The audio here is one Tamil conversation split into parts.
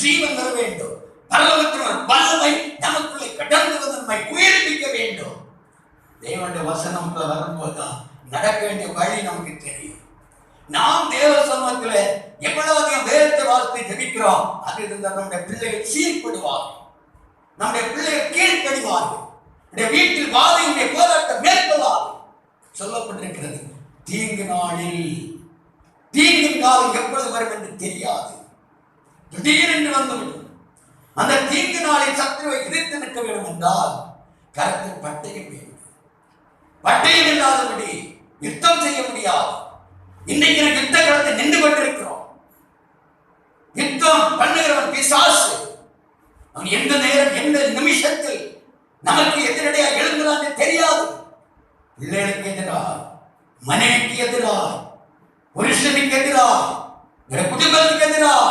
ஜீவன் வர வேண்டும். பரலோகத்தின் ஒரு வல்லமை நமக்குள்ளே கடந்து வந்து நம்மை உயிர்ப்பிக்க வேண்டும். தேவனுடைய வசனம் வரும்போதுதான் நடக்க வேண்டிய வழி நமக்கு தெரியும். நாம் தேவ சமூகத்தில் எவ்வளவு அதிகம் வேதத்தை வாசித்து ஜெபிக்கிறோம், அது இருந்தால் நம்முடைய பிள்ளைகள் சீர்படுவார்கள், நம்முடைய பிள்ளைகள் கீழ்ப்படிவார்கள், நம்முடைய வீட்டில் வாதையுடைய போராட்டம் மேற்கொள்வார்கள். சொல்லப்பட்டிருக்கிறது, தீங்கு நாளில் தீங்கின் காலம் எப்பொழுது வரும் என்று தெரியாது, திடீரென்று வந்துவிடும். அந்த தீங்கு நாளில் சத்துருவை எதிர்த்து நிற்க வேண்டும் என்றால் கருத்தில் பட்டயம் வேண்டும். பட்டயம் இல்லாதபடி யுத்தம் செய்ய முடியாது. இன்னைக்கு யுத்த களத்தை நின்று கொண்டிருக்கிறோம். யுத்தம் பண்ணுகிறவன் பிசாசு. அவன் எந்த நேரம் எந்த நிமிஷத்தில் நமக்கு எதிரடையாக எழுந்துறான்னு தெரியாது. பிள்ளைகளுக்கு எதிராக, மனைவிக்கு எதிராக, புருஷனுக்கு எதிராக, குடும்பத்துக்கு எதிராக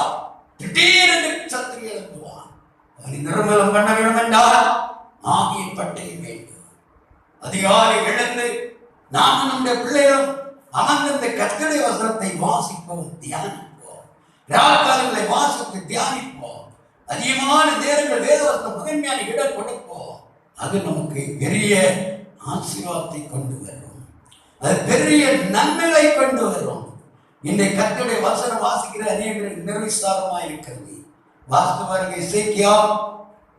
திடீரென்று சத்துரு எழுந்துவான். அவனை நிர்மூலம் பண்ண வேண்டும் என்றால் ஆவியின் பட்டயம் வேண்டும். அதிகாலை எழுந்து நாம் நம்முடைய பிள்ளைகளும் அமர்ந்த கர்த்தருடைய வசனத்தை வாசிப்போம், தியானிப்போம். ராக்காலங்களை வாசித்து தியானிப்போம். அதிகமான நேரங்கள் வேதவசனம் முதன்மையான இடம் கொடுப்போம். அது நமக்கு பெரிய ஆசீர்வாதத்தை கொண்டு வரும். அது பெரிய நன்மைகளை கொண்டு வரும். இன்றைய கர்த்தருடைய வசனம் வாசிக்கிற அநேகருக்கு நிர்விசாரமாக இருக்கிறது. வாசித்து பாருங்க, எசேக்கியா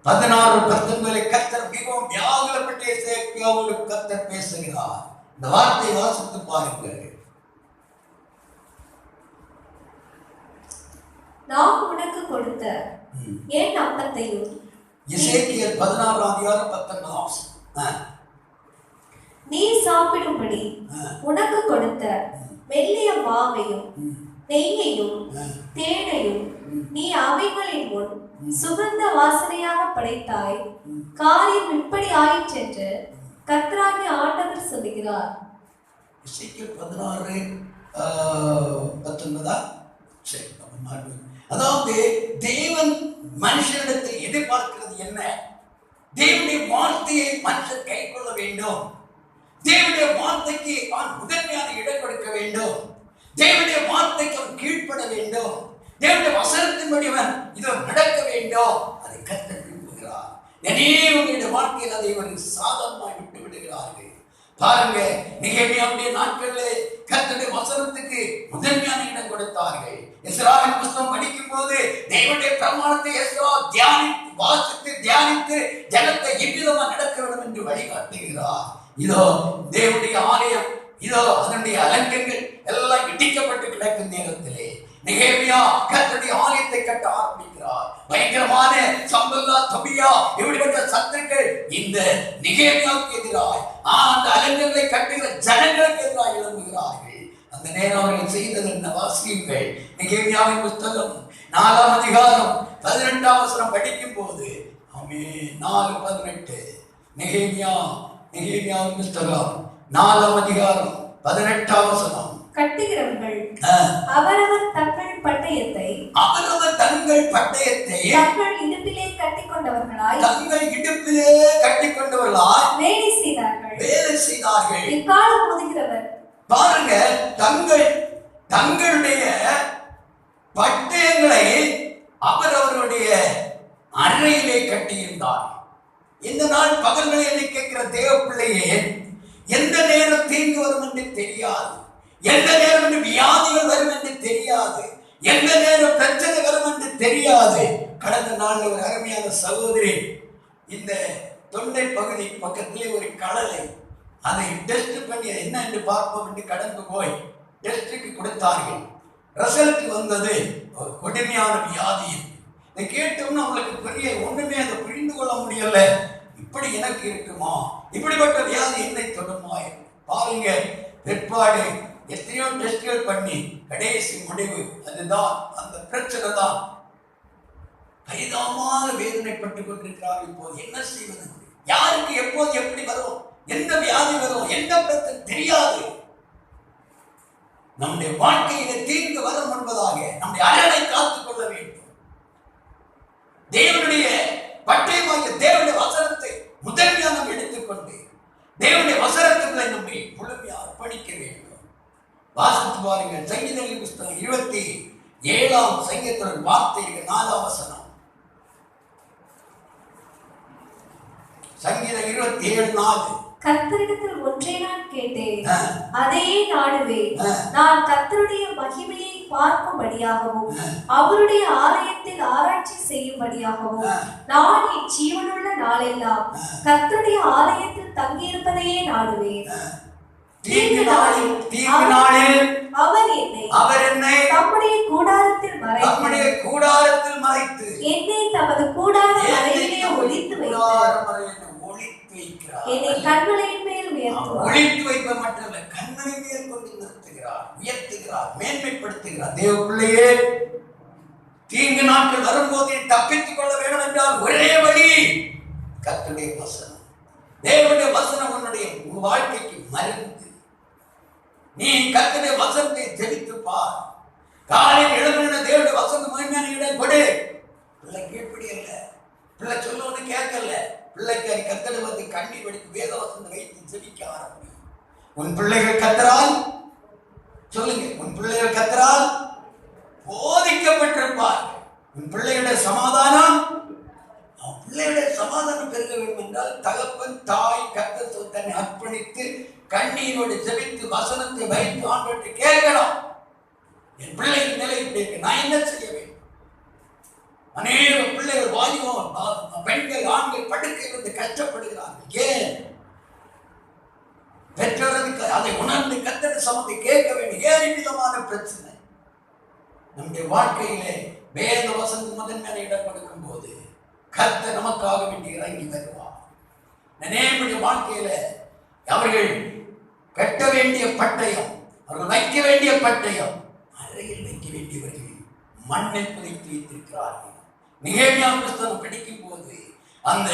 16:19 கர்த்தர் மிகவும் வியாகுலப்பட்ட எசேக்கியாவோடு கர்த்தர் பேசுகிறார். இந்த வார்த்தையை வாசித்து பாருங்கள். நான் உனக்கு கொடுத்த என் அப்பத்தையும், எசேக்கியேல் 16:19 நீ சாப்பிடும்படி உனக்கு கொடுத்த மெல்லிய மாவையும் நெய்யையும் தேனையும் நீ அவைகளின் முன் சுகந்த வாசனையாக படைத்தாய். காரியம் இப்படி ஆயிற்றென்று கர்த்தராகிய ஆண்டவர் சொல்லுகிறார். எசேக்கியேல் 16:19. அதாவது தேவன் மனுஷனிடத்தில் எதிர்பார்க்கிறது என்ன? தேவனுடைய வார்த்தையை மனுஷன் கை கொள்ள வேண்டும். தேவனுடைய வார்த்தைக்கு அவன் முதன்மையான இடம் கொடுக்க வேண்டும். தேவனுடைய வார்த்தைக்கு அவன் கீழ்ப்பட வேண்டும். தேவனுடைய வசனத்தின்படி அவன் இதோ நடக்க வேண்டும். அதை கர்த்தர் விரும்புகிறார். அநேகருடைய வாழ்க்கையில் அதை இவர்கள் சாதாரணமாக விட்டு விடுகிறார்கள். பாருங்க, நெகேமியாவுடைய நாட்களிலே கர்த்தருடைய வசனத்துக்கு முதன்மையான இடம் கொடுத்தார்கள். எஸ்ராவின் புஸ்தகம் படிக்கும் போது தேவனுடைய பிரமாணத்தை எஸ்ரா வாசித்து தியானித்து ஜனத்தை எவ்விதமா நடக்க வேண்டும் என்று வழிகாட்டுகிறார். இதோ தேவனுடைய ஆலயம், இதோ அதனுடைய அலங்கங்கள் எல்லாம் இடிக்கப்பட்டு கிடக்கும் நேரத்திலே நெகேமியா கர்த்தருடைய ஆலயத்தை கட்ட ஆரம்பிக்கிறார். பயங்கரமான சம்பல்லா, தொபியா இப்படிப்பட்ட சத்துருக்கள் இந்த நெகேமியாவுக்கு எதிராய் அந்த அலங்கங்களை கட்டுகிற ஜனங்களுக்கு எதிராக எழும்புகிறார்கள். அந்த நேரம் அவர்கள் செய்தது என்ன? வாசியுங்கள். நெகேமியாவின் புஸ்தகம் 4ஆம் அதிகாரம் 18ஆம் வசனம் படிக்கும் போது 4:18 நெகேமியாவின் புஸ்தகம் 4ஆம் அதிகாரம் 18ஆம் வசனம். கட்டுகிறவர்கள் அவரவர் தங்கள் பட்டயத்தை தங்கள் இடுப்பிலே கட்டிக்கொண்டவர்களாய் வேலை செய்தார்கள். இக்காலம் முதுகிறவர் பாருங்க, தங்களுடைய பட்டயங்களை அவரவருடைய அறையிலே கட்டியிருந்தார். இந்த நாள் பகல்களை என்று கேட்கிற தேவ பிள்ளையே, எந்த நேரம் தீங்கு வரும் என்று தெரியாது, எந்த நேரம் வியாதிகள் வரும் என்று தெரியாது, எந்த நேரம் பிரச்சனை வரும் என்று தெரியாது. கடந்த நாள் ஒரு அருமையான சகோதரி இந்த தொண்டை பகுதி பக்கத்திலே ஒரு கடலை அதை டெஸ்ட் பண்ணி என்ன என்று பார்ப்போம் என்று கடந்து போய் டெஸ்டுக்கு கொடுத்தார்கள். ரிசல்ட் வந்தது ஒரு கொடுமையான வியாதி. இதை கேட்டோம்னா அவங்களுக்கு பெரிய ஒன்றுமே அதை புரிந்து கொள்ள முடியல. இப்படி எனக்கு இருக்குமா, இப்படிப்பட்ட வியாதி என்னை தொடுமா? பாருங்க, பிற்பாடு எத்தனையோ டெஸ்ட்கள் பண்ணி கடைசி முடிவு அதுதான், அந்த பிரச்சனை தான். பரிதாபமாக வேதனைப்பட்டுக் கொண்டிருக்கிறார்கள். இப்போது என்ன செய்வது? யாருக்கு எப்போது எப்படி வரும், எந்த வியாதி வரும், எந்த பிரச்சனை தெரியாது. நம்முடைய வாழ்க்கையில தீர்ந்து வரும் என்பதாக நம்முடைய அரணை காத்துக் கொள்ள வேண்டும். தேவனுடைய பட்டயமாக தேவனுடைய வசனத்தை முதன்மையாக நாம் எடுத்துக்கொண்டு தேவனுடைய வசனத்துக்குள்ளே நம்மை முழுமையாக அர்ப்பணிக்க வேண்டும். வாசித்து பாருங்கள், சங்கீதங்களின் புஸ்தகம் 7ஆம் சங்கீதத்தின் வார்த்தை 4ஆம் வசனம். சங்கீதம் 27:4. கர்த்தரிடத்தில் ஒன்றை நான் கேட்டேன், அதையே நாடுவேன். நான் கர்த்தருடைய மகிமையை பார்க்கும்படியாகவும் அவருடைய ஆலயத்தில் ஆராய்ச்சி செய்யும்படியாகவும் நான் என் ஜீவனுள்ள நாளெல்லாம் கர்த்தருடைய ஆலயத்தில் தங்கியிருப்பதையே நாடுவேன். தீங்கு நாளில் அவர் என்னை தம்முடைய கூடாரத்தில் மறைத்து என்னை தமது கூடார அறையிலே ஒளித்து வைத்தார். என்னை கண்மலையின் மேல் உயர்த்துவார். ஒளித்து வைப்ப மட்டுமல்ல, கண்மலை மேல் கொண்டு நிறுத்துகிறார், உயர்த்துகிறார், மேன்மைப்படுத்துகிறார். தேவ பிள்ளையே, தீங்கு நாட்கள் வரும்போது தப்பித்துக் கொள்ள வேண்டும் என்றால் ஒரே வழி கர்த்தருடைய வசனம். தேவனுடைய வசனம் உன்னுடைய வாழ்க்கைக்கு மருந்து. நீ கர்த்தருடைய வசனத்தை ஜெபித்து பார். காலையில் எழுந்திருந்த தேவனுடைய வசனம் மகிமையான இடம் கொடு. பிள்ளைக்கு எப்படி அல்ல, பிள்ளை சொல்லுவது கேட்கல, பிள்ளைக்கு கர்த்தரை வந்து கண்ணீர் வடித்து வேத வசனம் வைத்து ஜெபிக்க ஆரம்பி. உன் பிள்ளைகள் கர்த்தரால் சொல்லுங்க, உன் பிள்ளைகள் கர்த்தரால் போதிக்கப்பட்டிருப்பார்கள். உன் பிள்ளைகளுடைய சமாதானம், பிள்ளைகளுடைய சமாதானம் பெருக வேண்டும் என்றால் தகப்பன் தாய் கர்த்தர் தன்னை அர்ப்பணித்து கண்ணீரோடு ஜெபித்து வசனத்தை வைத்து ஆண்டவரை கேட்கணும். என் பிள்ளையின் நிலை இப்படி இருக்கு, நான் என்ன செய்ய வேண்டும்? அநேக பிள்ளைகள் வாலிபம் பெண்கள் ஆண்கள் படுக்கையில் வந்து கஷ்டப்படுகிறார்கள். ஏன்? பெற்றோருக்கு அதை உணர்ந்து கர்த்தர் சமத்தை கேட்க வேண்டும். ஏன் விதமான பிரச்சனை? நம்முடைய வாழ்க்கையிலே வேத வசனம் முதன்மையான இடம் கொடுக்கும் போது கர்த்தர் நமக்காக வேண்டி இறங்கி வருவார். நம்முடைய வாழ்க்கையில அவர்கள் கட்ட வேண்டிய பட்டயம், அவர்கள் வைக்க வேண்டிய பட்டயம் அறையில் வைக்க வேண்டியவர்கள் மண்ணில் புதைத்து வைத்திருக்கிறார்கள். நெகேமியா புஸ்தகம் படிக்கும் போது அந்த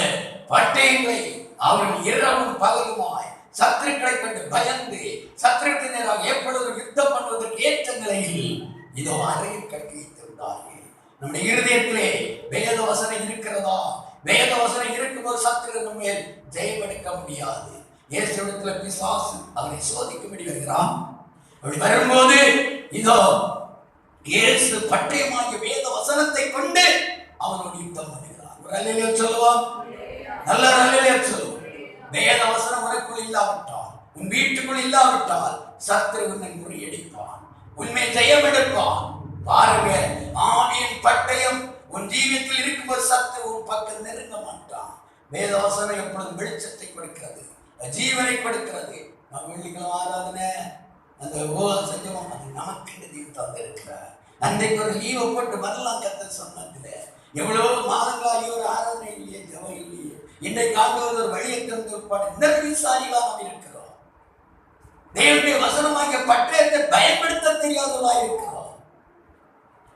பட்டயங்களை அவர்கள் இரவும் பகலுமாய் சத்துருக்களை கண்டு பயந்து சத்துருக்கள் நேராக எப்பொழுது யுத்தம் பண்ணுவதற்கு ஏற்ற நிலையில் இதோ அறையில் கட்டி வைத்திருந்தார்கள். நம்முடைய இருதயத்திலே வேத வசனம் இருக்கிறதா? வேத வசனம் இருக்கும்போது சத்துரு நம்ம மேல் ஜெயம் எடுக்க முடியாது. இயேசுவிடத்துல பிசாசு அவரை சோதிக்கும்படி வருகிறான். அப்படி வரும்போது இதோ இயேசு பட்டயமாகிய வேத வசனத்தை கொண்டு அவனோடு யுத்தம் பண்ணுகிறான். ஒரு அல்லேலூயா சொல்லுவான், நல்ல அல்லேலூயா சொல்லுவோம். வேத வசனம் உனக்குள் இல்லாவிட்டால், உன் வீட்டுக்குள் இல்லாவிட்டால் சத்துரு உன்னை முறியடிப்பான், உண்மை ஜெயம் எடுப்பான். பாருங்க, ஆவியின் பட்டயம் உன் ஜீவியத்தில் இருக்கும்போது சத்துரு உன் பக்கம் நெருங்க மாட்டான். வேத வசனம் எப்பொழுதும் வெளிச்சத்தை கொடுக்கிறது, ஜீவனை கொடுக்கிறது. நம்ம வெள்ளிக்கிழமை ஆராதனை அந்த ஓலம் செஞ்சோம், அது நமக்கு தீர்த்து வந்திருக்கிறார். அன்றைக்கு ஒரு லீவை போட்டு வரலாம் கர்த்தர் சொன்னதுல எவ்வளவு மாதங்களாகி ஒரு ஆராதனை இல்லையே, ஜெபம் இல்லையே. இன்றைக்கு ஆண்டவர் ஒரு வழியை திறந்து நிர்விசாரிகளா நாம் இருக்கிறோம். தேவனுடைய வசனமாகிய பட்டயத்தை பயன்படுத்த தெரியாதவர்களாக இருக்கிறோம்.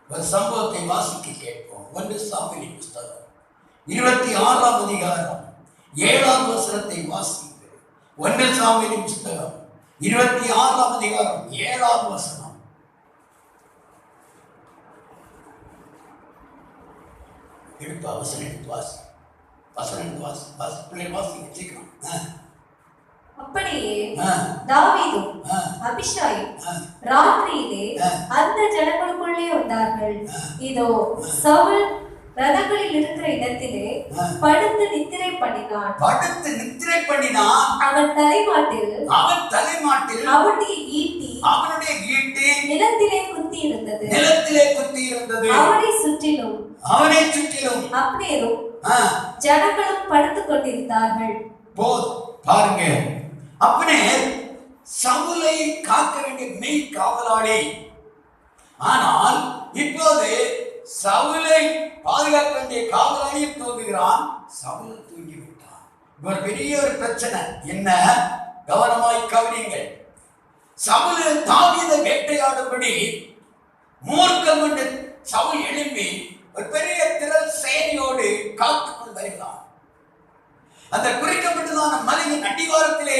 ஒரு சம்பவத்தை வாசிக்க கேட்போம். 1 சாமுவேல் புஸ்தகம் 26ஆம் அதிகாரம் 7ஆம் வசனத்தை வாசிங்க. 1 சாமுவேல் புஸ்தகம் 26ஆம் அதிகாரம் 7ஆம் வசனம். எடுத்து வசனம் எடுத்து வாசி, வசனம் எடுத்து வாசி, பிள்ளைகள் வாசிங்க சீக்கிரம். அப்படியே தாவீதும் அபிஷாயும் ராத்திரியிலே அந்த ஜனங்களுக்குள்ளே வந்தார்கள். இதோ சவுல் ரதங்களில் இருக்கிற இடத்திலே படுத்து நித்திரை பண்ணினான். அவன் தலைமாட்டில் அவனுடைய ஈட்டி நிலத்திலே குத்தி இருந்தது. அவனை சுற்றிலும் அப்னேரும் ஜனங்களும் படுத்துக் கொண்டிருந்தார்கள். பாருங்க, அப்னேர் சவுலை காக்க வேண்டிய மெய் காவலாளி. ஆனால் இப்போது சவுலை பாதுகாக்க வேண்டிய காவலாளியை தூங்குகிறான். சவுல் தூங்கிவிட்டான். ஒரு பெரிய ஒரு பிரச்சனை என்ன? கவனமாய் கவனியுங்கள். சவுல் தாவீதை வேட்டையாடும்படி மூர்க்கம் கொண்டு சவுல் எழும்பி ஒரு பெரிய திரள் சேனையோடு காட்டுக்குள் வருகிறான். அந்த குறிக்கப்பட்டதான மலையின் அடிவாரத்திலே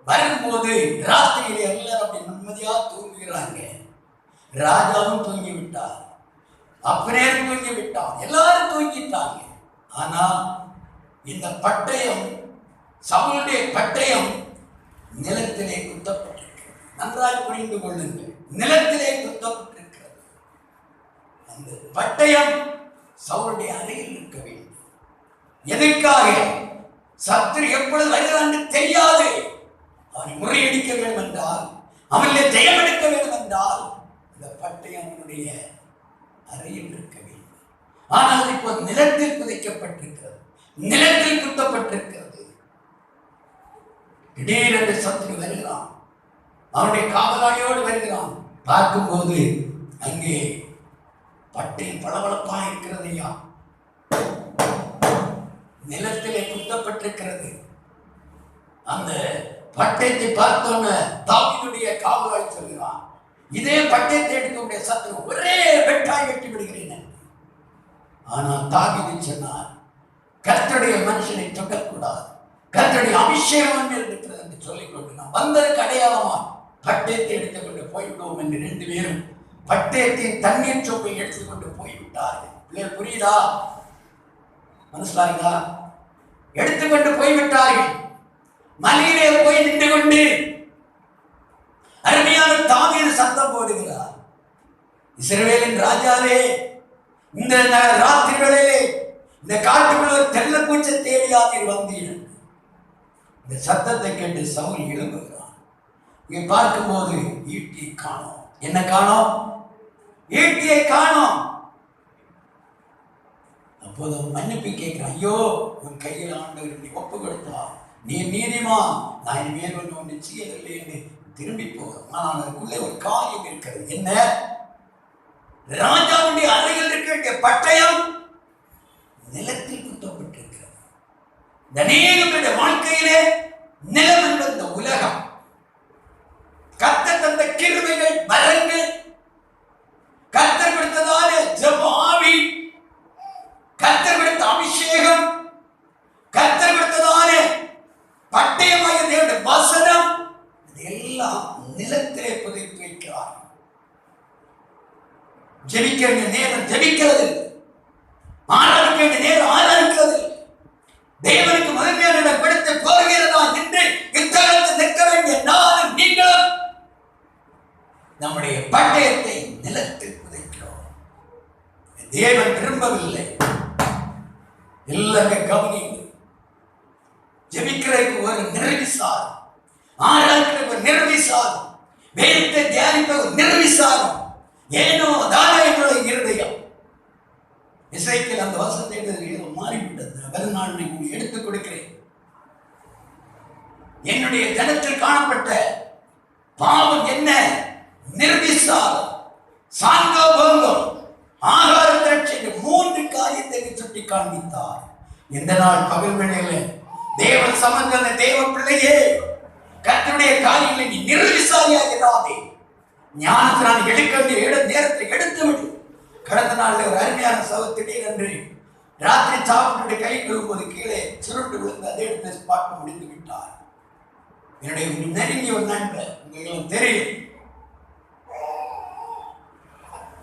வரும்போது ராத்திரியிலே எல்லாரும் அப்படி நிம்மதியா தூங்குகிறாங்க. ராஜாவும் தூங்கிவிட்டார், அப்னேர் தூங்கிவிட்டான், எல்லாரும் தூங்கிட்டாங்க. ஆனா இந்த பட்டயம், சவுலுடைய பட்டயம் நிலத்திலே குத்தப்பட்டிருக்கிறது. நன்றாய் புரிந்து கொள்ளுங்கள், நிலத்திலே குத்தப்பட்டிருக்கிறது. அந்த பட்டயம் சவுளுடைய அறையில் இருக்க வேண்டும். எதற்காக? சத்துரு எப்பொழுது வருகிறான்னு தெரியாது. அவனை முறியடிக்க வேண்டும் என்றால், அவனிலே ஜெயம் எடுக்க வேண்டும் என்றால், இந்த பட்டயம் அவனுடைய அறையில் இருக்க வேண்டும். ஆனால் இப்போ நிலத்தில் புதைக்கப்பட்டிருக்கிறது, நிலத்தில் குத்தப்பட்டிருக்கிறது. திடீரென்று சத்துரு வருகிறான், அவனுடைய காவலாளியோடு வருகிறான். பார்க்கும்போது அங்கே பட்டயம் பளபளப்பா இருக்கிறது. ஐயா, நிலத்திலே குத்தப்பட்டிருக்கிறது. அந்த பட்டயத்தை பார்த்தோன்னு தாவீதுடைய காவலாளி சொல்கிறான், இதே பட்டயத்தை எடுக்கக்கூடிய சத்துரு ஒரே வெட்டாய் வெட்டி விடுகிறேன். ஆனால் தாவீது சொன்னார், கர்த்தருடைய மனுஷனை தொடக்கூடாது, கர்த்தருடைய அபிஷேகம் இருக்கிறது என்று சொல்லிக் கொண்டு நாம் வந்ததற்கு அடையாளமா பட்டயத்தை எடுத்துக்கொண்டு போய்விடுவோம் என்று 2 பேரும் பட்டயத்தின் தண்ணீர் சோப்பை எடுத்துக்கொண்டு போய்விட்டார்கள். பிள்ளைகள் புரியுதா? மனசிலாகுதா? எடுத்துக்கொண்டு போய்விட்டார்கள். மலையிலே போய் நின்று கொண்டு அருமையான தாவீது சத்தம் போடுகிறார், இஸ்ரவேலின் ராஜாவே, இந்த ராத்திரிகளிலே இந்த காட்டுக்குள்ள தெல்ல பூச்சை தேடியாதீர் வந்தீர்கள். இந்த சத்தத்தை கேட்டு சவுல் எழும்புகிறான். இங்கே பார்க்கும்போது ஈட்டியை காணோம். என்ன காணோம்? ஈட்டியை காணோம். அப்போது அவன் மன்னிப்பு கேட்கிறான். ஐயோ, உன் கையில் ஆண்டவர் நீ ஒப்பு கொடுத்தா, நீ நீதிமான், நான் இனிமேல் ஒன்று செய்யவில்லை என்று திரும்பி போகிறோம். ஆனால் அதுக்குள்ளே ஒரு காரியம் இருக்கிறது. என்ன? ராஜாவுடைய அறையில் இருக்க பட்டயம் நிலத்தில் குத்தப்பட்டிருக்கிறது. அநேகருடைய வாழ்க்கையிலே நிலம் என்பது இந்த உலகம். கர்த்தர் தந்த கிருபைகள், வரங்கள், கர்த்தர் கொடுத்ததான ஜெப ஆவி, கர்த்தர் கொடுத்த அபிஷேகம், கர்த்தர் கொடுத்ததான பட்டயமாகிய தேவனுடைய வசனம், இதெல்லாம் நிலத்திலே புதைத்து வைக்கிறார். ஜெபிக்க வேண்டிய நேரம் ஜெபிக்கிறது, ஆராதிக்க வேண்டிய நேரம் ஆராதிக்கிறது, தேவனுக்கு மகிமையான இடம் கொடுத்து போகிறதா என்று இத்தகத்தில் நிற்க வேண்டிய நானும் நீங்களும் நம்முடைய பட்டயத்தை நிலத்தில் புதைக்கிறோம். தேவன் விரும்பவில்லை. எல்லாமே கவனிங்க. ஜெபிக்கிறதுக்கு ஒரு நிர்விசாரம், ஆராய்க்கிறதுக்கு ஒரு நிர்விசாரம், வேதத்தை தியானிக்க ஒரு நிர்விசாரம், ஏனோ தானே என்னுடைய இருதயம். இசைக்கில் அந்த வசனத்தை ஏதோ மாறிவிட்டது. மறுநாள் நான் எடுத்துக் கொடுக்கிறேன். என்னுடைய ஜனத்தில் காணப்பட்ட பாவம் என்ன? நிர்விசாரம், சாங்கோபங்கம், ஆகார திரட்சை, 3 காரியத்தை சுட்டி காண்பித்தார். இந்த நாள் பகல் வேளையில் தேவன் சமந்த தேவ பிள்ளையே, கர்த்தருடைய காரியங்களை நீ நிர்விசாரியாகிறாதே. ஞானத்தினால் எடுக்க வேண்டிய நேரத்தை எடுத்து விடு. கடந்த நாளில் ஒரு அருமையான சவத்திடீர் என்று ராத்திரி சாப்பிட்டு கை கழுவும்போது கீழே சுருட்டு விழுந்து அதை எடுத்து பார்க்க முடிந்து விட்டார். என்னுடைய நெருங்கிய ஒரு நண்பர், உங்களுக்கு தெரியும்,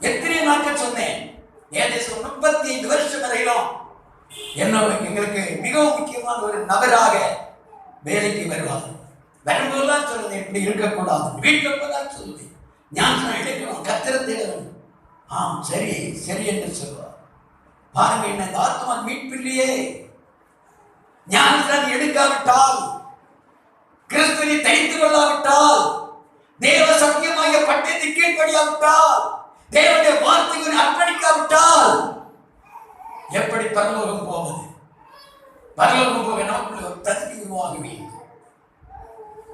எத்தனை நாட்கள் சொன்னேன், ஏதேசம் 35 வருஷம் வரையிலும் என்ன எங்களுக்கு மிகவும் முக்கியமான ஒரு நபராக வேலைக்கு வருவாங்க. வரும்போதுதான் சொல்லுது இப்படி இருக்கக்கூடாது, வீட்டுக்கு தான் சொல்லுது, ஞானம் எடுக்கணும், கத்திரத்திடணும். ஆம், சரி சரி என்று சொல்வார். பாருங்க, என்ன ஆத்மா மீட்பில்லையே. ஞானத்தை எடுக்காவிட்டால், கிறிஸ்துவை தைத்து கொள்ளாவிட்டால், தேவ சத்தியமாகிய பட்டயத்தை கீழ்ப்படியாவிட்டால், தேவனுடைய வார்த்தைகளை அர்ப்பணிக்காவிட்டால் எப்படி பரலோகம் போவது? பரலோகம் போக நமக்குள்ள ஒரு தகுதி உருவாக வேண்டும்.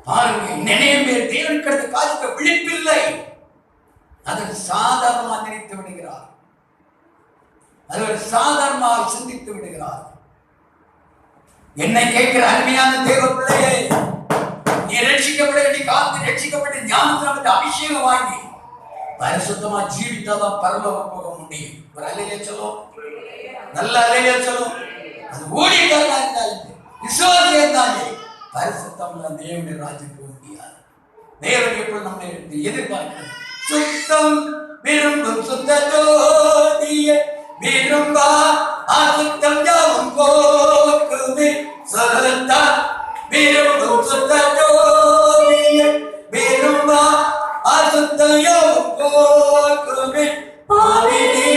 பாருங்க, நிறைய பேர் தேவனுக்கு அடுத்த காரியத்தை விழிப்பில்லை. அதை சாதாரணமாக நினைத்து விடுகிறார், அது ஒரு சாதாரணமாக சிந்தித்து விடுகிறார். என்னை கேட்கிற அருமையான தேவ பிள்ளையே, நீ ரட்சிக்கப்பட வேண்டிய காலத்தில் ரட்சிக்கப்பட்ட ஞானத்தில் அபிஷேகம் வாங்கி பரிசுத்தமா ஜீவித்தாதான் பரலோகம் போக முடியும். ஒரு அல்லேலூயா சொல்லும், நல்ல அல்லேலூயா சொல்லும். அது ஊழியக்காரனா இருந்தாலும் விசுவாசியா இருந்தாலும் பரிசுத்தம் தேவனுடைய ராஜ்யம் போக முடியாது. தேவன் எப்பொழுது நம்மை எதிர்பார்க்கிறது? சுத்தம் விரும்பும் சுத்த ஜோதியை விரும்பா அசுத்தம் யாவும் போக்குமே. சுத்தம் விரும்பும் சுத்த ஜோதியை விரும்பா அசுத்தம் யாவும் போக்குமே. பாவினே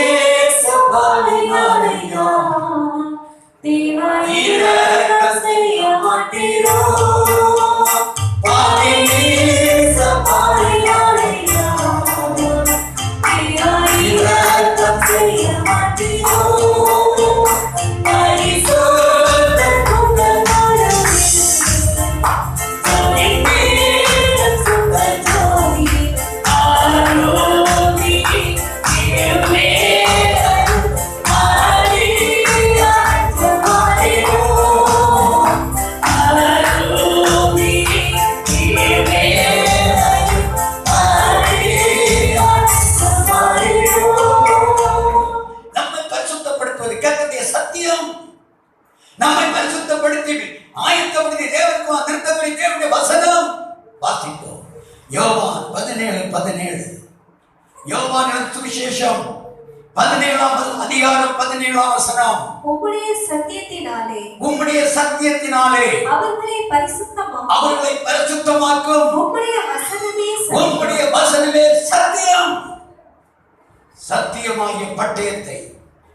ஆயத்தப்படுத்தி தேவனுக்கு நிறுத்தப்படி தேவனுடைய வசனம் வாசித்தோம். யோவான் 17:17. யோவான் சுவிசேஷம் 17ஆம் அதிகாரம் 17ஆம் வசனம். உம்முடைய சத்தியத்தினாலே அவர்களை பரிசுத்தமாக்கும் உம்முடைய வசனமே சத்தியம். சத்தியமாகிய பட்டயத்தை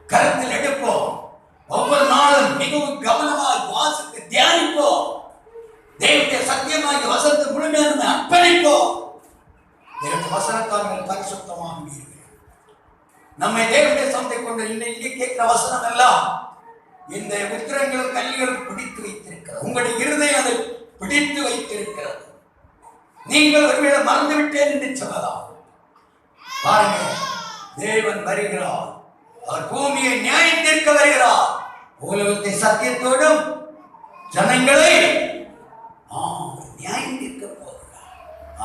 கருத்தில் எடுப்போம். ஒவ்வொரு நாளும் மிகவும் கவனமாக வாசித்து தியானிப்போம். தேவனுடைய சத்தியமாகிய வசனத்தை முழுமையாக அர்ப்பணிப்போம். தேவனுடைய வசனத்தால் பரிசுத்தமாகுவீர்கள். நம்மை தேவனுடைய சந்தை கொண்டு இன்னைக்கு கேட்கிற வசனம் எல்லாம் இந்த உத்திரங்களும் கல்விகளும் பிடித்து வைத்திருக்கிறது. உங்களுடைய இருதயம் அதை பிடித்து வைத்திருக்கிறது. நீங்கள் ஒருவேளை மறந்துவிட்டேன் என்று சொல்லலாம். பாருங்க, தேவன் வருகிறார். அவர் பூமியை நியாயம் தீர்க்க வருகிறார். உலகத்தை சத்தியத்தோடும் ஜனங்களை நியாயம் தீர்க்க போகிறார்.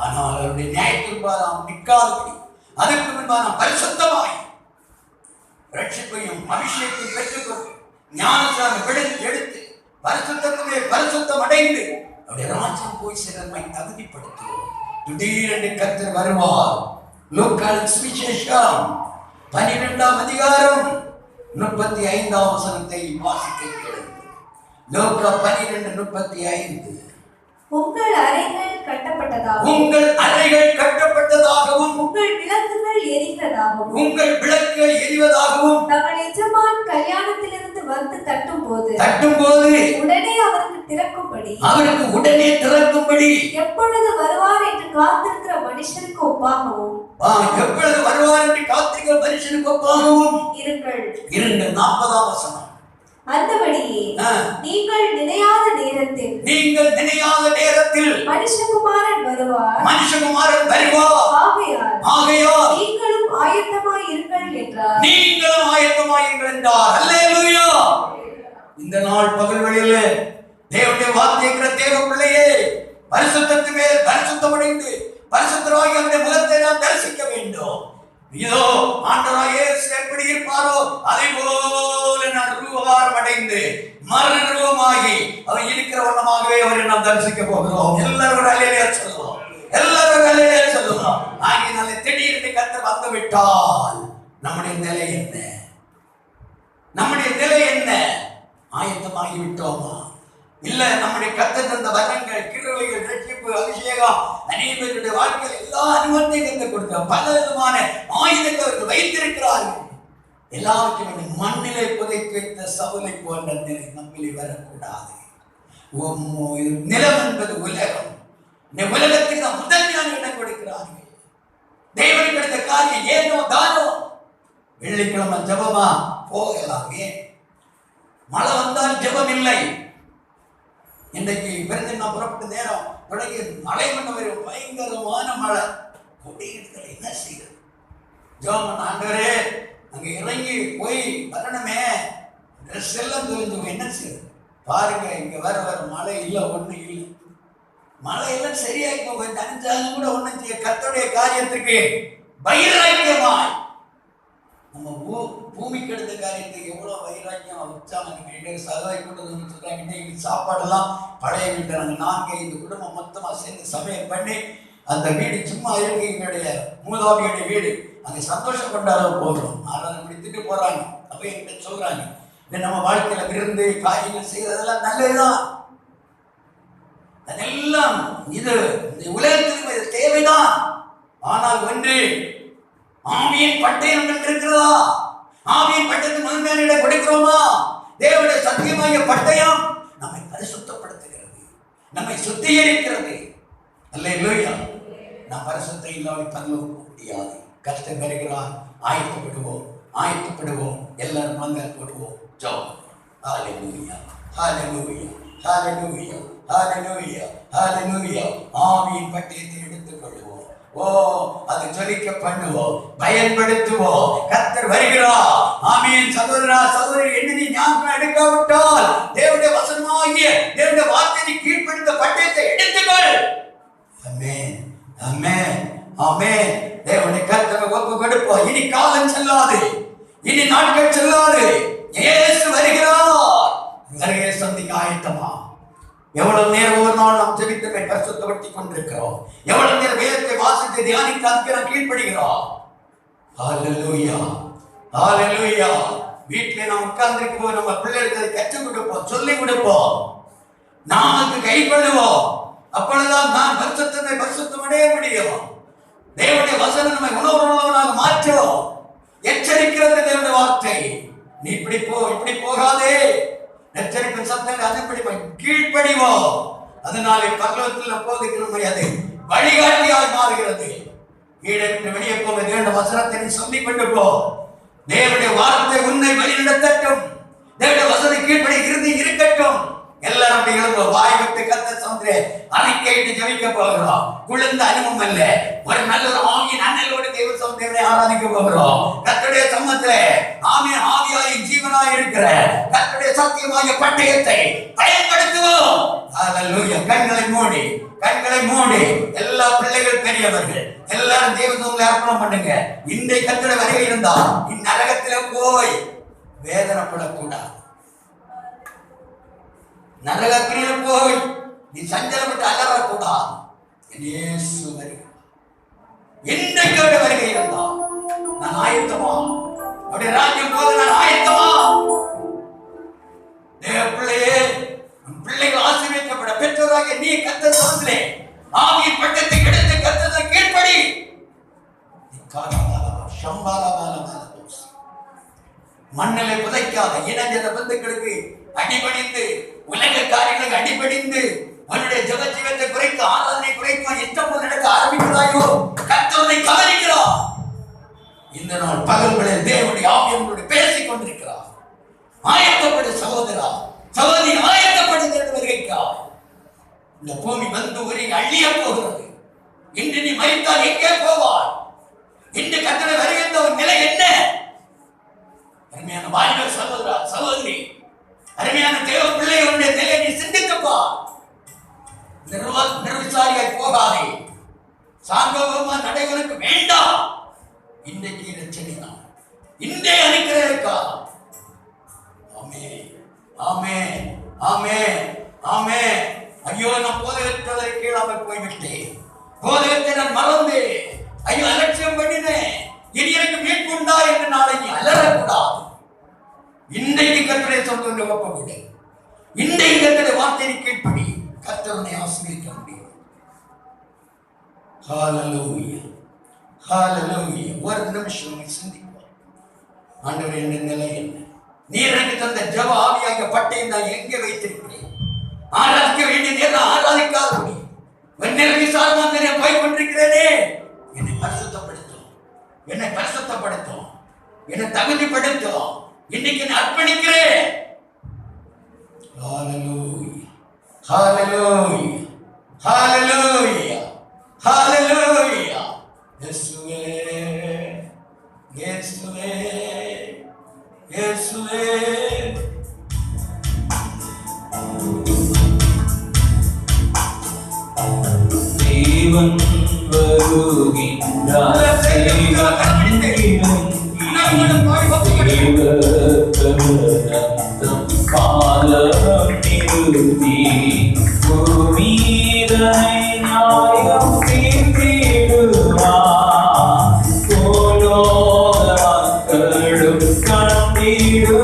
ஆனால் அவருடைய நியாயத்திற்கு நாம் நிற்காதபடி அதற்கு முன்பாக நாம் பரிசுத்தமாய் ரட்சிப்பையும் அபிஷேகத்தையும் பெற்றுக்கொண்டு ஞானஸ்நானம் எடுத்து பரிசுத்தத்திலே பரிசுத்தம் அடைந்து அவருடைய ராஜ்யம் போய் சேர நம்மை தகுதிப்படுத்துவோம். திடீரென்று கர்த்தர் வருவார். லூக்காவின் சுவிசேஷம் 12ஆம் அதிகாரம் 35ஆம் வசனத்தை வாசிக்க கேளுங்கள். லூக்கா 12:35. உங்கள் அறைகள் கட்டப்பட்டதாகவும் உங்கள் விளக்குகள் எரிவதாகவும் தங்கள் எஜமான் கல்யாணத்திலிருந்து வந்து தட்டும்போது உடனே அவருக்கு திறக்கும்படி எப்பொழுது வருவார் என்று காத்திருக்கிற மனுஷனுக்கு ஒப்பாகவும் இருங்கள். 40ஆம் வசனம். அந்தபடியே நீங்கள் நினையாத நேரத்தில் மனுஷகுமாரன் வருவார். ஆகையால் நீங்களும் ஆயத்தமாய் இருங்கள் என்றார். அல்லேலூயா. இந்த நாள் பகல்வெளியில தேவனுடைய வார்த்தை தேவ பிள்ளையே, பரிசுத்தத்து மேல் பரிசுத்தமடைந்து பரிசுத்தராகிய அந்த முகத்தை நாம் தரிசிக்க வேண்டும். இதோ ஆண்டவராகிய இயேசு எப்படி இருப்பாரோ அதை போல நான் ரூபகாரம் அடைந்து மறுரூபமாகி அவர் இருக்கிற வண்ணமாகவே அவரை நாம் தரிசிக்க போகிறோம். எல்லாரும் அல்லேலூயா சொல்லுவோம். ஆகினால திடீரென்று கர்த்தர் வந்து விட்டால் நம்முடைய நிலை என்ன? ஆயத்தமாகி விட்டோமா? இல்ல நம்முடைய கர்த்தர் தந்த வரங்கள், கிருபைகள், ரட்சிப்பு, அபிஷேகம் அநேகருடைய வாழ்க்கையில் எல்லா அனுபவத்தையும் கொடுத்த பல விதமான ஆயுதங்கள் வைத்திருக்கிறார்கள். எல்லாவற்றையும் மண்ணிலே புதைத்து வைத்த சவுலை போன்ற நிலை நம்மிலே வரக்கூடாது. நிலம் என்பது உலகம். இந்த உலகத்துக்கு நாம் முதன்மையான இடம் கொடுக்கிறார்கள். தேவனுக்கு எடுத்த காரியம் ஏனோ தானோ. வெள்ளிக்கிழமை ஜபமா போகலாமே, மழை வந்தால் ஜபம் இல்லை. இன்றைக்கு பிறந்த நான் புறப்பட்ட நேரம் தொடங்கி மழை பண்ண வரும் பயங்கரமான மழை கொடியிடத்தில் என்ன செய்யுது? ஜோமன் ஆண்டவரே அங்கே இறங்கி போய் வரணுமே, ட்ரெஸ் எல்லாம் தொலைஞ்சு என்ன செய்யுது பாருங்க. இங்க வர மழை இல்லை, ஒன்றும் இல்லை. மழையெல்லாம் சரியாகி போக நினைச்சாலும் கூட ஒன்றும் செய்ய கர்த்தருடைய காரியத்துக்கு வைராக்கியமாய் நம்ம பூமிக்கு எடுத்த காரியத்துக்கு எவ்வளோ வைராக்கியம் உற்சாகம் சகாய் கொண்டு சொல்றாங்க. இன்னைக்கு சாப்பாடெல்லாம் பழைய வீட்டை நாங்கள் 4-5 குடும்பம் மொத்தமாக சேர்ந்து சமையல் பண்ணி அந்த வீடு சும்மா இருக்கு. எங்களுடைய மூதாவியுடைய வீடு அங்கே சந்தோஷம் கொண்டாட போகிறோம். ஆனால் திட்டு போறாங்க. அப்போ என்கிட்ட சொல்றாங்க, நம்ம வாழ்க்கையில விருந்து காரியங்கள் செய்யறதெல்லாம் நல்லதுதான், அதெல்லாம் இது உலகத்திற்கு தேவைதான். ஆனால் ஒன்று, ஆவியின் பட்டயம் இருக்கிறதா? ஆவியின் பட்டயத்துக்கு முதன்மையான இடம் கொடுக்கிறோமா? தேவனுடைய சத்தியமாகிய பட்டயம் நம்மை பரிசுத்தப்படுத்துகிறது, நம்மை சுத்திகரிக்கிறது. அல்லேலூயா. நாம் பரிசுத்தம் இல்லாமல் பரலோகம் போக முடியாது. கர்த்தர் வருகிறார். ஆயத்தப்படுவோம். எல்லாரும் மங்கள் போடுவோம். ஜெபம். ஹல்லேலூயா, ஹல்லேலூயா, ஹல்லேலூயா, ஹல்லேலூயா, ஹல்லேலூயா. ஆவியின் பட்டயத்தை எடுத்துக் கொள்வோம். அது ஜொலிக்க பண்ணுவோம், பயன்படுத்துவோம். கர்த்தர் வருகிறார். ஆமென். சகோதரா சகோதரி, என்ன நீ ஞாபகம் எடுக்காவிட்டால் தேவனுடைய வசனமாகிய தேவனுடைய வார்த்தையை கீழ்ப்படுத்த பட்டயத்தை எடுத்துக்கொள். ஆமென், ஆமென், ஆமென். தேவனுடைய கர்த்தரை ஒப்பு கொடுப்போம். இனி காலம் செல்லாது, இனி நாட்கள் செல்லாது. இயேசு வருகிறார். வருகை சந்திக்க ஆயத்தமா எவ்வளவு நேரம் ஒரு நாள் நாம் ஜெபித்தமை பரிசுத்தப்படுத்தி கொண்டிருக்கிறோம்? எவ்வளவு நேரம் வேதத்தை வாசித்து தியானித்து அதுக்கு நாம் கீழ்ப்படுகிறோம்? ஹல்லேலூயா, ஹல்லேலூயா. வீட்டிலே நாம் உட்கார்ந்திருக்கும் போது நம்ம பிள்ளைகளுக்கு கற்றுக் கொடுப்போம், சொல்லிக் கொடுப்போம், நாம் அதுக்கு கைப்படுவோம். அப்பொழுதுதான் நான் பரிசுத்தமடைய முடியும். தேவனுடைய வசனம் நம்மை உணர்வுள்ளவனாக மாற்றும். எச்சரிக்கிறது தேவனுடைய வார்த்தை. நீ இப்படி போ, இப்படி போகாதே. எச்சரிப்பின் சத்தங்கள் அதன்படி கீழ்ப்படிவோம். அதனாலே பரலோகத்தில் போகிறதுக்கு நம்மை அது வழிகாட்டியாக மாறுகிறது. கீழே வெளியே போக தேவனுடைய வசனத்தை சொல்லிக் கொண்டு போ. தேவனுடைய வார்த்தை உன்னை வழிநடத்தட்டும். தேவனுடைய வசனம் கீழ்ப்படி இறுதி இருக்கட்டும். எல்லாரும் அப்படி எழுதுவோம். வாய் விட்டு கர்த்தர் சமூகத்திலே அறிக்கையிட்டு ஜெபிக்க போகிறோம். குளிர்ந்த அனுபவம் அல்ல, ஒரு நல்ல ஒரு ஆவியின் அண்ணலோடு தேவ சமூகத்தை ஆராதிக்க போகிறோம். கர்த்தருடைய சமூகத்திலே ஆவியின் ஆவியாய் ஜீவனாய் இருக்கிற கர்த்தருடைய சத்தியமாகிய பட்டயத்தை பயன்படுத்துவோம். ஹல்லேலூயா. கண்களை மூடி எல்லா பிள்ளைகள் பெரியவர்கள் எல்லாரும் தேவ சமூகத்திலே அர்ப்பணம் பண்ணுங்க. இன்றைய கர்த்தருடைய வருகை இருந்தா இந்நரகத்திலே போய் வேதனைப்படக்கூடாது. நரகத்திலே போய் நீ சஞ்சலப்பட்டு அலறக்கூடாது. இயேசு வருகிறார். இன்றைக்கு அவருடைய வருகை இருந்தால் நான் ஆயத்தமா? அவருடைய ராஜ்யம் போது நான் ஆயத்தமா? தேவ பிள்ளையே, பிள்ளைகள் ஆசீர்வதிக்கப்பட பெற்றோராக நீ கர்த்தர் சமூகத்திலே ஆவியின் பட்டத்தை கிடைத்து கர்த்தரை கீழ்ப்படி. மண்ணிலே புதைக்காத இனஞ்சன பந்துக்களுக்கு அடிபணிந்து, உலக காரியங்களுக்கு அடிபணிந்து, அவனுடைய ஜெப ஜீவத்தை குறைத்து, ஆராதனை குறைத்து இஷ்டம் போல் நடக்க ஆரம்பிக்கிறாயோ, கர்த்தரை கவனிக்கிறார். இந்த நாள் பகல்களில் தேவனுடைய ஆவியோடு பேசிக் கொண்டிருக்கிறார். ஆயத்தப்படு சகோதரா, சகோதரி, ஆயத்தப்படுகிற வருகைக்காக. இந்த பூமி வந்து ஒரு அழிய போகிறது. இன்று நீ மரித்தால் எங்கே போவார்? இன்று கர்த்தருடைய வருகின்ற ஒரு நிலை என்ன? அருமையான வாலிப சகோதரா, சகோதரி, அருமையான தேவ பிள்ளைகளுடைய நிலையை நீ சிந்திக்கப்பா. நிர்விசாரியாய் போகாதே. சாங்கோபமா நடைகளுக்கு வேண்டாம். இன்றைக்கு ரட்சணை தான். இன்றைய அனுக்கிரகா. ஆமென், ஆமென், ஆமென், ஆமென். ஐயோ, நான் போதகத்தை கீழாமல் போய்விட்டேன். போதகத்தை நான் மறந்தேன். ஐயோ, அலட்சியம் பண்ணினேன். இனி எனக்கு மீட்புண்டா என்று நாளைக்கு அலறக்கூடாது. இன்றைக்கு கர்த்தரை சொல்லுங்க ஒப்பவிடு. இன்றைக்கு கர்த்தரை வார்த்தையை கீழ்ப்படி. கர்த்தரை ஆசீர்வதிக்க முடியும். ஹல்லேலூயா, ஹல்லேலூயா. ஒரு நிமிஷம் சிந்திப்போம். ஆண்டவரே, இந்த நிலை என்ன? நீர் எனக்கு தந்த ஜெப ஆவியாக பட்டயம் நான் எங்கே வைத்திருக்கிறேன்? ஆராதிக்க வேண்டிய நேரம் ஆராதிக்காதபடி நிர்விசாரமாக போய் கொண்டிருக்கிறேனே. என்னை பரிசுத்தப்படுத்தும், என்னை பரிசுத்தப்படுத்தும், என்னை தகுதிப்படுத்தும். இன்னைக்கு நான் அர்ப்பணிக்கிறேன். ஹல்லேலூயா, ஹல்லேலூயா, ஹல்லேலூயா, ஹல்லேலூயா. இயேசுவே, இயேசுவே, இயேசுவே. தேவன் வருகின்றார். காலம் நிறுத்தி பூமிதனை நியாயம் தீர்த்திடுவார். பூலோக மக்களும் கண்டிடுவார்.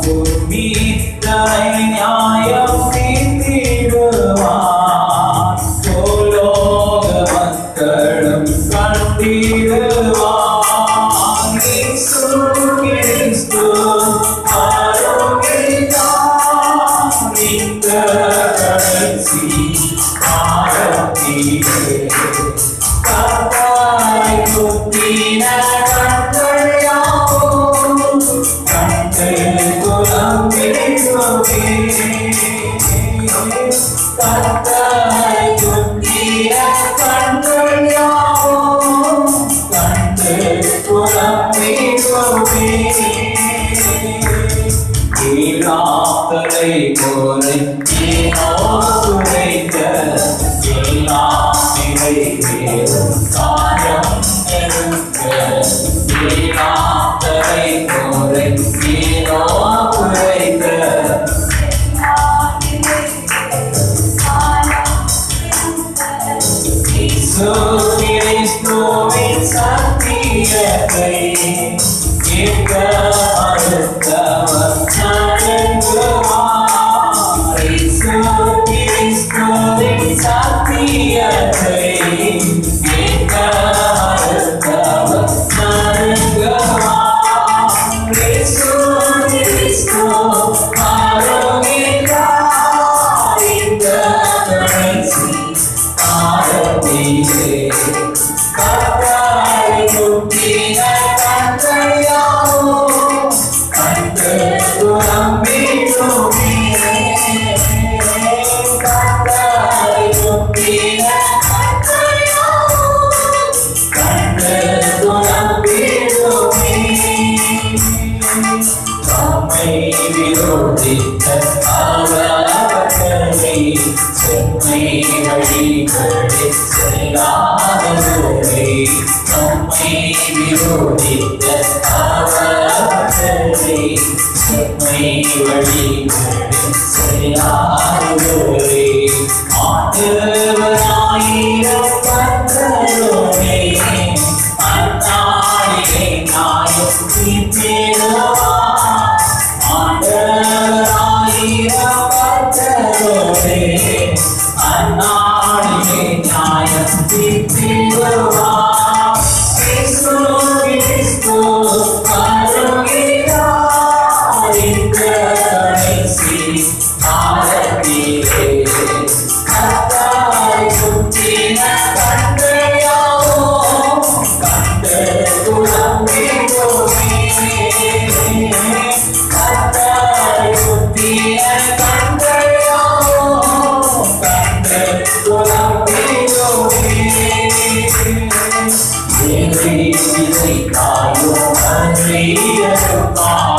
பூமிதனை நியாயம் தீர்த்திடுவார். பூலோக மக்களும் கண்டிடுவார். நம்மை விரோதித்த அவர்களை செம்மை வழிகளில் செல்லாதவரை நம்மை விரோதித்த அவர்களை செம்மை வழிகளில் செல்லாதவரை ஆண்டவராயிரம் பந்தரோனே அந்நாளிலே நாயும் தீர்த்திடுவார். ஆண்டவராயிரம் பந்தரோனே அந்நாளிலே நியாயம் தீர்த்திடுவார். கிறிஸ்து கிறிஸ்து வருகிறார் இந்த கடைசி காலத்திலே. கர்த்தரை சுற்றின கண்டையாவும் கண்டு குழம்பிடுமே. கர்த்தரை சுற்றின கண்டையாவும் கண்டு குழம்பிடுமே. இசைத்தாயும் அறியருப்பார்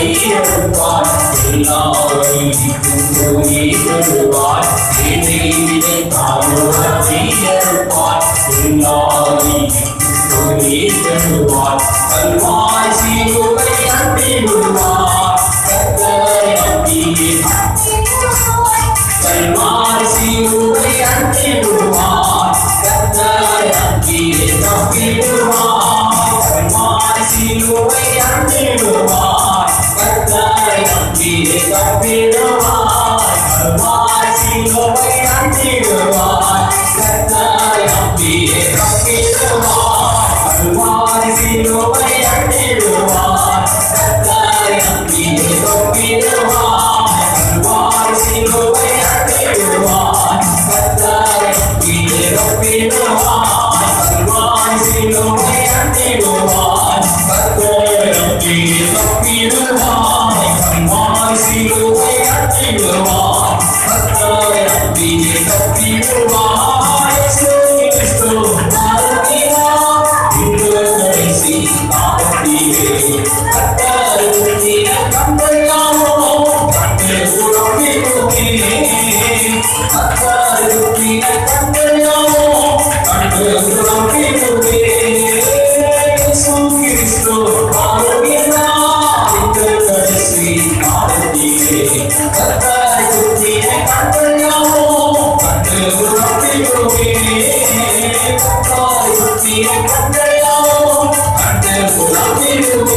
கையெழுப்பார் எல்லாரையும் சொல்லுவார் இணைவினை தாழ்வார் கையெழுப்பார் எல்லாரையும் சொல்லுவார் கல்வாய் சிலுவை அன்பி விடுவார் கர்த்தரை நம்பியே கல்வாய் சிலுவை அன்பி விடுவார் கர்த்தரை நம்பியே தப்பி விடுவார் கல்வாய் சிலுவை அன்பி விடுவார் கர்த்தரை நம்பியே தப்பி விடுவார் கல்வாய் சிலுவை அன்பி விடுவார் கர்த்தரை நம்பியே தப்பி விடுவார் கல்வாய் சிலுவை அன்பி விடுவார் கர்த்தரை நம்பியே தப்பி விடுவார் கல்வாய் சிலுவை அன்பி விடுவார் கர்த்தரை நம்பியே தப்பி விடுவார் கல்வாய் சிலுவை அன்பி விடுவார் கர்த்தரை நம்பியே தப்பி விடுவார் கல்வாய் சிலுவை அன்பி விடுவார் கர்த்தரை நம்பியே தப்பி விடுவார் இயேசு கிறிஸ்து வாழ்கிறார் இன்று கடைசி காலத்திலே கர்த்தரை கண்டெல்லாமோ கண்டு உறவிடுமே கர்த்தரை கண்டெல்லாமோ கண்டு உறவிடுமே இயேசு கிறிஸ்து வாழ்கிறார் இன்று கடைசி காலத்திலே கர்த்தரை கண்டெல்லாமோ கண்டு உறவிடுமே கர்த்தரை கண்டெல்லாமோ கண்டு உறவிடுமே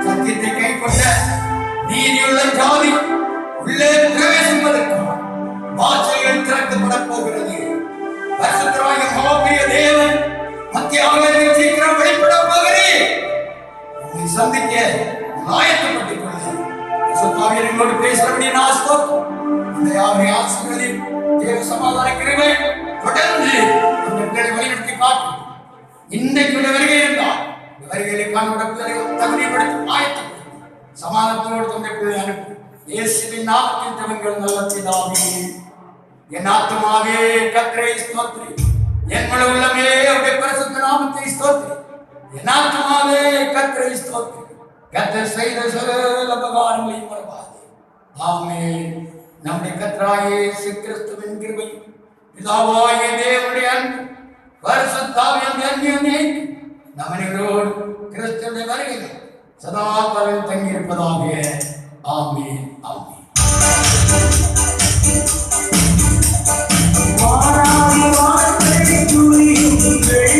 சத்தியத்தை கை கொண்ட நீதியுள்ள ஜாதி உள்ளே பிரவேசிப்பதற்கு வாசல்கள் திறக்கப்பட போகிறது. பரிசுத்தராகிய மகாபெரிய தேவன் மத்திய ஆலயத்தில் சீக்கிரம் வெளிப்பட போகிறேன். உங்களை சந்திக்க ஆயத்தப்பட்டுக் கொள்ளுங்கள். பரிசுத்தாவியரோடு பேசுகிறபடி நான் ஸ்தோத்திரம். இந்த யாவரை ஆசீர்வதி தேவ சமாதான கிருபை தொடர்ந்து உங்களை வழிநடத்தி காட்டும். இன்றைக்கு வருகை இருந்தால் வருகையை காண்பதற்கு தகுதிப்படுத்தும் ஆயத்தம் சமாதானத்தோடு தந்தை பிள்ளை அனுப்பும். இயேசுவின் நாமத்தில் ஜெபங்கள் நல்ல பிதாவே. என் ஆத்துமாவே கர்த்தரை ஸ்தோத்திரி, என் முழு உள்ளமே அவருடைய பரிசுத்த நாமத்தை ஸ்தோத்திரி. என் ஆத்துமாவே கர்த்தரை ஸ்தோத்திரி, கர்த்தர் செய்த சகல உபகாரங்களையும் மறவாதே. ஆமென். நம்முடைய கர்த்தராகிய இயேசு கிறிஸ்துவின் கிருபை, பிதாவாகிய தேவனுடைய அன்பு, பரிசுத்த ஆவியானவருடைய அந்நியமே நம் அனைவரோடு கிறிஸ்துவின் வருகையில் சதா காலம் தங்கியிருப்பதாக. ஆமென். ஆமென். வாராதி வார்த்தை துளியுங்கள்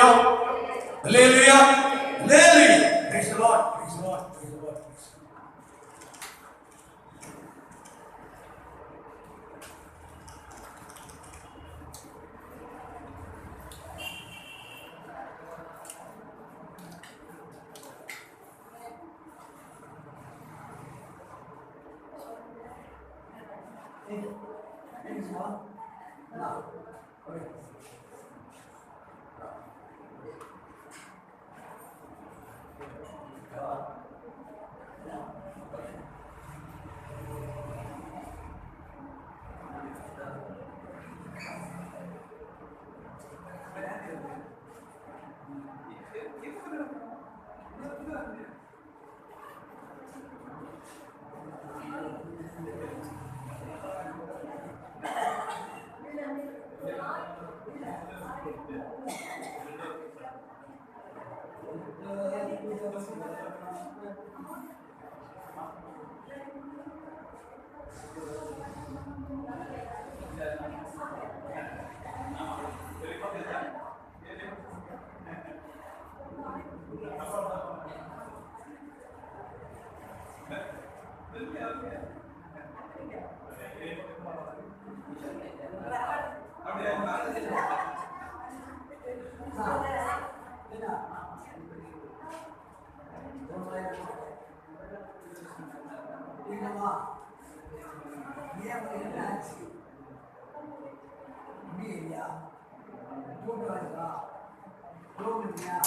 அல்லேலூயா அல்லேலூயா அல்லேலூயா. Praise the Lord, praise the Lord, praise the Lord. Iya,